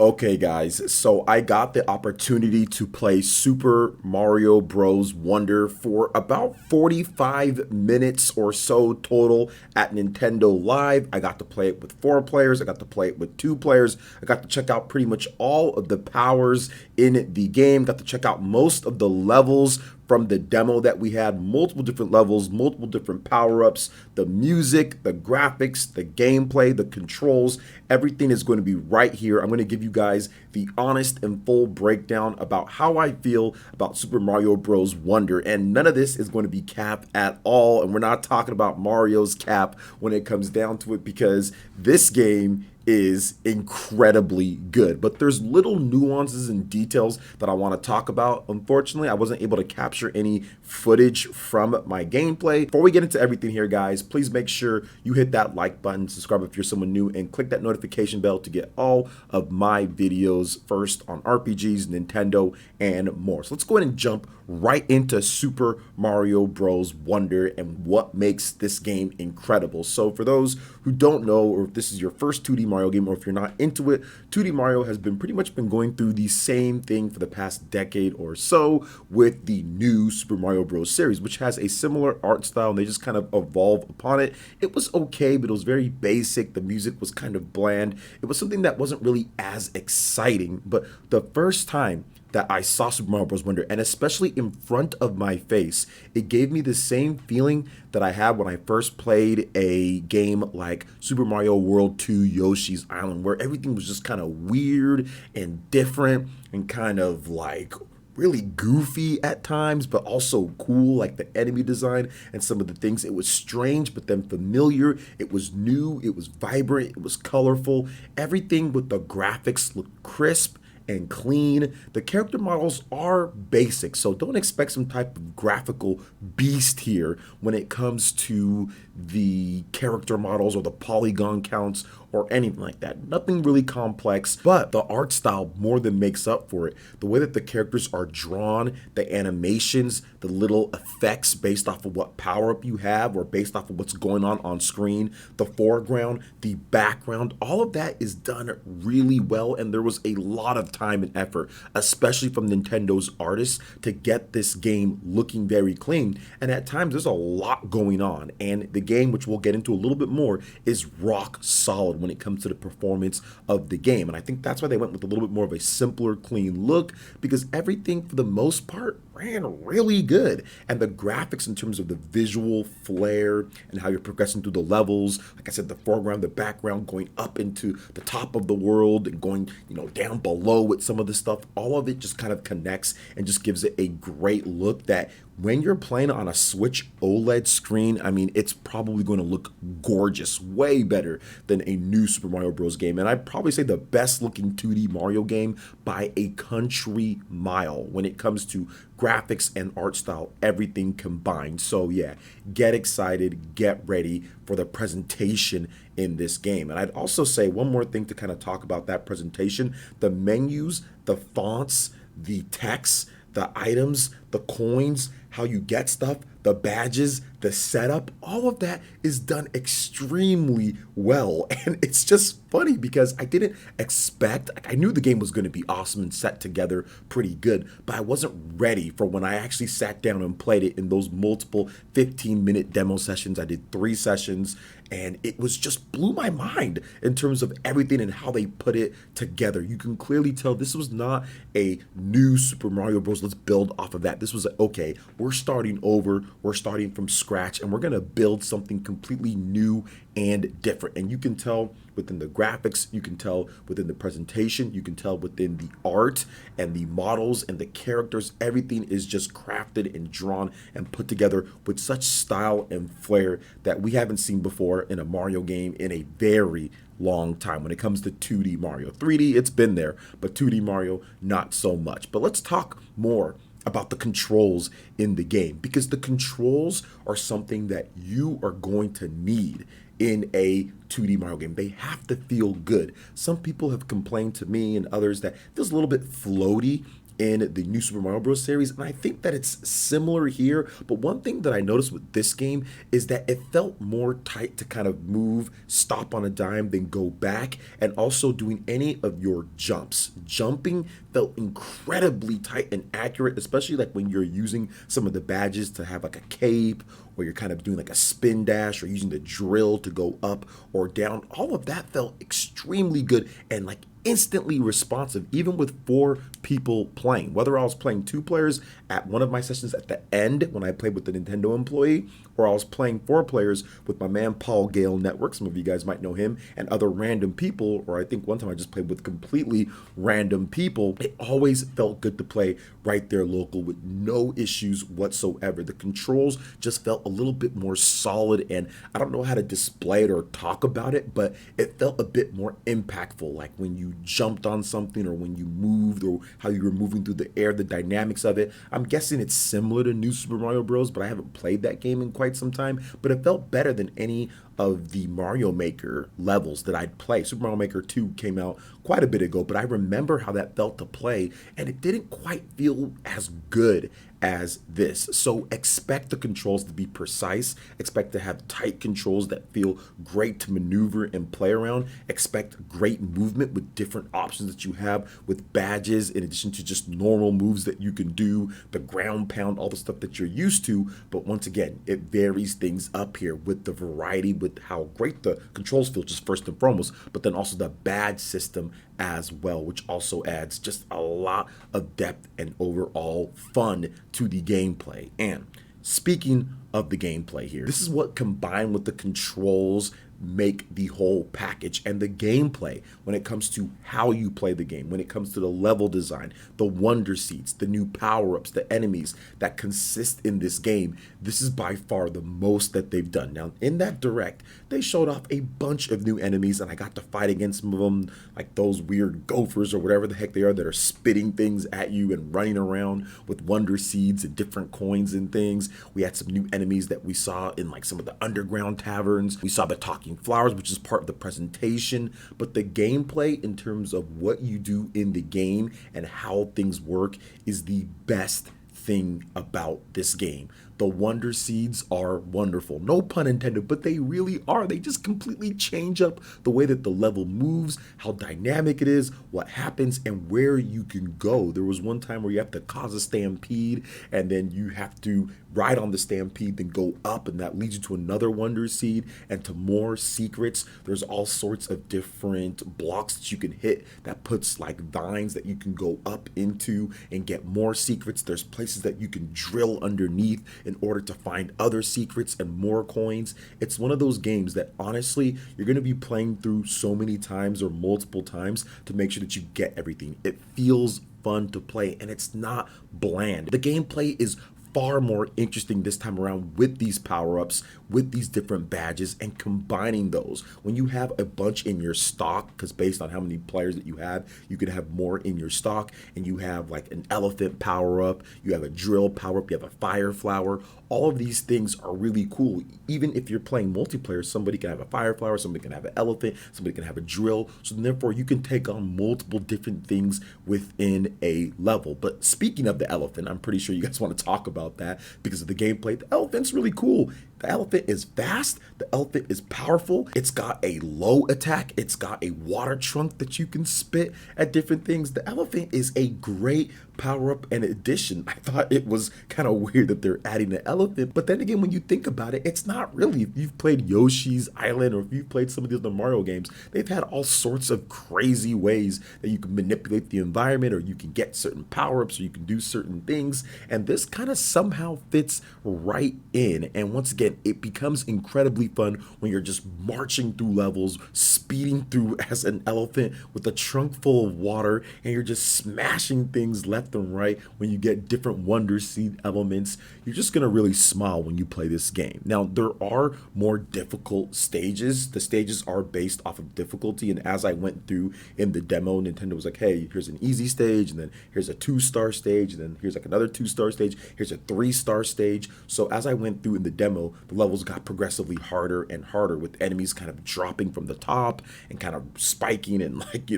Okay, guys, so I got the opportunity to play Super Mario Bros. Wonder for about 45 minutes or so total at Nintendo Live. I got to play it with 4 players, I got to play it with 2 players, I got to check out pretty much all of the powers in the game, got to check out most of the levels from the demo that we had, multiple different levels, multiple different power-ups, the music, the graphics, the gameplay, the controls, everything is going to be right here. I'm going to give you guys the honest and full breakdown about how I feel about Super Mario Bros. Wonder, and none of this is going to be cap at all, and we're not talking about Mario's cap when it comes down to it, because this game is incredibly good. But there's little nuances and details that I want to talk about. Unfortunately, I wasn't able to capture any footage from my gameplay. Before we get into everything here, guys, please make sure you hit that like button, subscribe if you're someone new, and click that notification bell to get all of my videos first on RPGs, Nintendo, and more. So let's go ahead and jump right into Super Mario Bros. Wonder and what makes this game incredible. So for those who don't know, or if this is your first 2D Mario game, or if you're not into it, 2D Mario has been pretty much been going through the same thing for the past decade or so with the new Super Mario Bros. Series, which has a similar art style, and they just kind of evolve upon it. It was okay, but it was very basic. The music was kind of bland. It was something that wasn't really as exciting, but the first time that I saw Super Mario Bros. Wonder, and especially in front of my face, it gave me the same feeling that I had when I first played a game like Super Mario World 2 Yoshi's Island, where everything was just kind of weird and different and kind of like really goofy at times, but also cool, like the enemy design and some of the things. It was strange, but then familiar. It was new, it was vibrant, it was colorful. Everything with the graphics looked crisp and clean. The character models are basic, so don't expect some type of graphical beast here when it comes to the character models or the polygon counts or anything like that. Nothing really complex, but the art style more than makes up for it. The way that the characters are drawn, the animations, the little effects based off of what power up you have or based off of what's going on screen, the foreground, the background, all of that is done really well, and there was a lot of time and effort, especially from Nintendo's artists, to get this game looking very clean. And at times there's a lot going on, and the game, which we'll get into a little bit more, is rock solid when it comes to the performance of the game. And I think that's why they went with a little bit more of a simpler, clean look, because everything for the most part ran really good. And the graphics in terms of the visual flair and how you're progressing through the levels, like I said, the foreground, the background, going up into the top of the world and going, down below with some of the stuff, all of it just kind of connects and just gives it a great look that when you're playing on a Switch OLED screen, I mean, it's probably going to look gorgeous, way better than a new Super Mario Bros. Game. And I'd probably say the best looking 2D Mario game by a country mile when it comes to graphics and art style, everything combined. So yeah, get excited, get ready for the presentation in this game. And I'd also say one more thing to kind of talk about that presentation: the menus, the fonts, the text, the items, the coins, how you get stuff, the badges, the setup, all of that is done extremely well. And it's just funny because I didn't expect, I knew the game was going to be awesome and set together pretty good, but I wasn't ready for when I actually sat down and played it in those multiple 15-minute demo sessions. I did 3 sessions, and it was just blew my mind in terms of everything and how they put it together. You can clearly tell this was not a new Super Mario Bros. Let's build off of that. This was okay, we're starting over, we're starting from scratch, and we're gonna build something completely new and different. And you can tell within the graphics, you can tell within the presentation, you can tell within the art and the models and the characters. Everything is just crafted and drawn and put together with such style and flair that we haven't seen before in a Mario game in a very long time. When it comes to 2D Mario, 3D, it's been there, but 2D Mario, not so much. But let's talk more about the controls in the game, because the controls are something that you are going to need in a 2D Mario game. They have to feel good. Some people have complained to me and others that it feels a little bit floaty in the new Super Mario Bros. Series, and I think that it's similar here. But one thing that I noticed with this game is that it felt more tight to kind of move, stop on a dime, then go back, and also doing any of your jumps. Jumping felt incredibly tight and accurate, especially like when you're using some of the badges to have like a cape, or you're kind of doing like a spin dash, or using the drill to go up or down. All of that felt extremely good and like instantly responsive, even with 4 people playing. Whether I was playing 2 players at one of my sessions at the end when I played with the Nintendo employee, or I was playing 4 players with my man Paul Gale Network. Some of you guys might know him, and other random people, or I think one time I just played with completely random people. It always felt good to play right there local with no issues whatsoever. The controls just felt a little bit more solid, and I don't know how to display it or talk about it, but it felt a bit more impactful. Like when you jumped on something, or when you moved, or how you were moving through the air, the dynamics of it. I'm guessing it's similar to New Super Mario Bros., but I haven't played that game in quite some time. But it felt better than any of the Mario Maker levels that I'd play. Super Mario Maker 2 came out quite a bit ago, but I remember how that felt to play, and it didn't quite feel as good as this. So expect the controls to be precise, expect to have tight controls that feel great to maneuver and play around, expect great movement with different options that you have with badges, in addition to just normal moves that you can do, the ground pound, all the stuff that you're used to. But once again, it varies things up here with the variety, with how great the controls feel, just first and foremost, but then also the badge system as well, which also adds just a lot of depth and overall fun to the gameplay. And speaking of the gameplay here, this is what, combined with the controls, make the whole package. And the gameplay, when it comes to how you play the game, when it comes to the level design, the wonder seeds, the new power-ups, the enemies that consist in this game, this is by far the most that they've done. Now, in that direct, they showed off a bunch of new enemies, and I got to fight against some of them, like those weird gophers or whatever the heck they are, that are spitting things at you and running around with wonder seeds and different coins and things. We had some new enemies that we saw in like some of the underground taverns. We saw the talking flowers, which is part of the presentation. But the gameplay, in terms of what you do in the game and how things work, is the best thing about this game. The wonder seeds are wonderful. No pun intended, but they really are. They just completely change up the way that the level moves, how dynamic it is, what happens, and where you can go. There was one time where you have to cause a stampede, and then you have to ride on the stampede, then go up, and that leads you to another wonder seed and to more secrets. There's all sorts of different blocks that you can hit that puts like vines that you can go up into and get more secrets. There's places that you can drill underneath in order to find other secrets and more coins. It's one of those games that honestly you're going to be playing through so many times, or multiple times, to make sure that you get everything. It feels fun to play, and it's not bland. The gameplay is far more interesting this time around with these power-ups, with these different badges, and combining those. When you have a bunch in your stock, because based on how many players that you have, you could have more in your stock, and you have like an elephant power-up, you have a drill power-up, you have a fire flower. All of these things are really cool. Even if you're playing multiplayer, somebody can have a fire flower, somebody can have an elephant, somebody can have a drill. So therefore you can take on multiple different things within a level. But speaking of the elephant, I'm pretty sure you guys want to talk about that because of the gameplay. The elephant's really cool. The elephant is fast. The elephant is powerful. It's got a low attack. It's got a water trunk that you can spit at different things. The elephant is a great power-up and addition. I thought it was kind of weird that they're adding an elephant, but then again, when you think about it, it's not really. If you've played Yoshi's Island, or if you've played some of the other Mario games, they've had all sorts of crazy ways that you can manipulate the environment, or you can get certain power-ups, or you can do certain things, and this kind of somehow fits right in. And once again, it becomes incredibly fun when you're just marching through levels, speeding through as an elephant with a trunk full of water, and you're just smashing things left and right. When you get different wonder seed elements, you're just gonna really smile when you play this game. Now, there are more difficult stages. The stages are based off of difficulty, and as I went through in the demo, Nintendo was like, hey, here's an easy stage, and then here's a 2-star stage, and then here's like another 2-star stage, here's a 3-star stage. So as I went through in the demo, the levels got progressively harder and harder, with enemies kind of dropping from the top and kind of spiking and, like,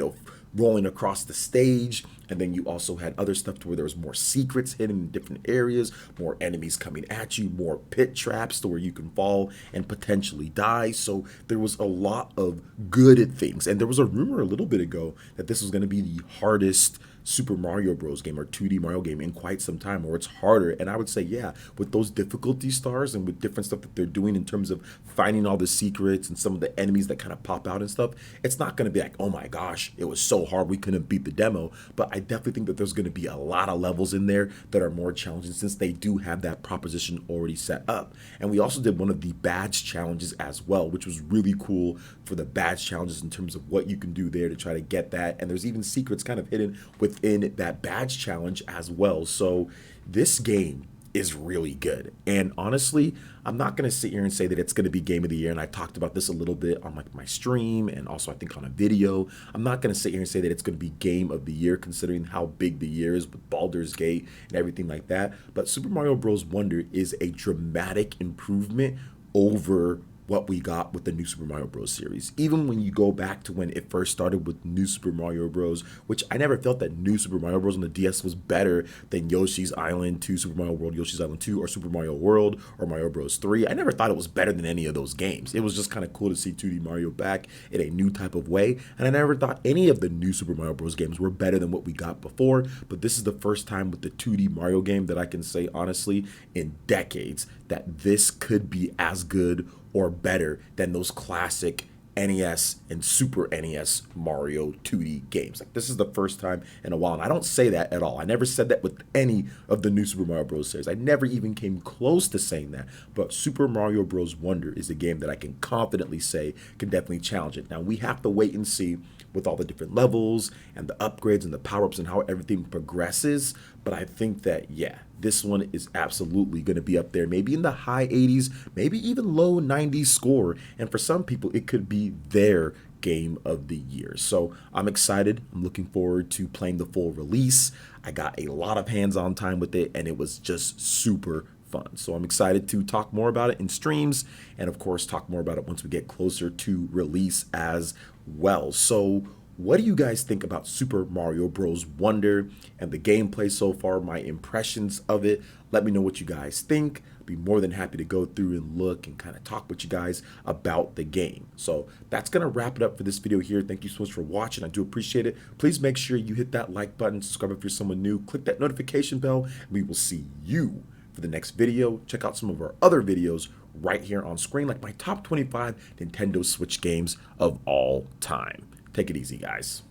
rolling across the stage. And then you also had other stuff to where there was more secrets hidden in different areas, more enemies coming at you, more pit traps to where you can fall and potentially die. So there was a lot of good things. And there was a rumor a little bit ago that this was going to be the hardest Super Mario Bros. Game or 2D Mario game in quite some time, or it's harder. And I would say, yeah, with those difficulty stars and with different stuff that they're doing in terms of finding all the secrets and some of the enemies that kind of pop out and stuff, it's not going to be like, oh my gosh, it was so hard we couldn't beat the demo. But I definitely think that there's going to be a lot of levels in there that are more challenging since they do have that proposition already set up. And we also did one of the badge challenges as well, which was really cool for the badge challenges in terms of what you can do there to try to get that. And there's even secrets kind of hidden within that badge challenge as well. So this game is really good. And honestly, I'm not going to sit here and say that it's going to be game of the year. And I talked about this a little bit on like my stream and also I think on a video. I'm not going to sit here and say that it's going to be game of the year considering how big the year is with Baldur's Gate and everything like that. But Super Mario Bros. Wonder is a dramatic improvement over what we got with the New Super Mario Bros. Series. Even when you go back to when it first started with New Super Mario Bros., which I never felt that New Super Mario Bros. On the DS was better than Yoshi's Island 2, Super Mario World, Yoshi's Island 2, or Super Mario World, or Mario Bros. 3. I never thought it was better than any of those games. It was just kind of cool to see 2D Mario back in a new type of way, and I never thought any of the New Super Mario Bros. Games were better than what we got before, but this is the first time with the 2D Mario game that I can say, honestly, in decades, that this could be as good or better than those classic NES and Super NES Mario 2D games. Like, this is the first time in a while, and I don't say that at all. I never said that with any of the New Super Mario Bros. Series. I never even came close to saying that, but Super Mario Bros. Wonder is a game that I can confidently say can definitely challenge it. Now, we have to wait and see with all the different levels and the upgrades and the power-ups and how everything progresses, but I think that, yeah, this one is absolutely going to be up there, maybe in the high 80s, maybe even low 90s score, and for some people, it could be their game of the year. So I'm excited. I'm looking forward to playing the full release. I got a lot of hands-on time with it, and it was just super fun. So I'm excited to talk more about it in streams, and of course, talk more about it once we get closer to release as well. So what do you guys think about Super Mario Bros. Wonder and the gameplay so far, my impressions of it? Let me know what you guys think. I'd be more than happy to go through and look and kind of talk with you guys about the game. So that's going to wrap it up for this video here. Thank you so much for watching. I do appreciate it. Please make sure you hit that like button, subscribe if you're someone new, click that notification bell, and we will see you for the next video. Check out some of our other videos right here on screen, like my top 25 Nintendo Switch games of all time. Take it easy, guys.